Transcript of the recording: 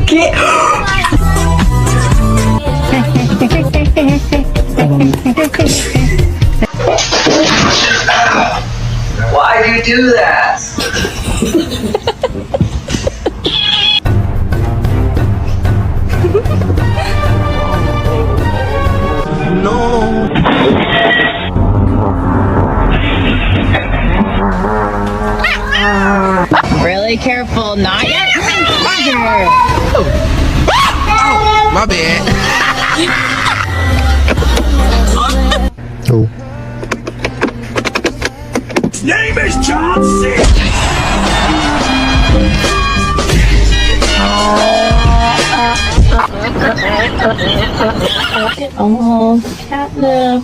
Why do you do that? Really careful, not yet. Roger. My bad. Oh. His name is John C. Oh, catnip.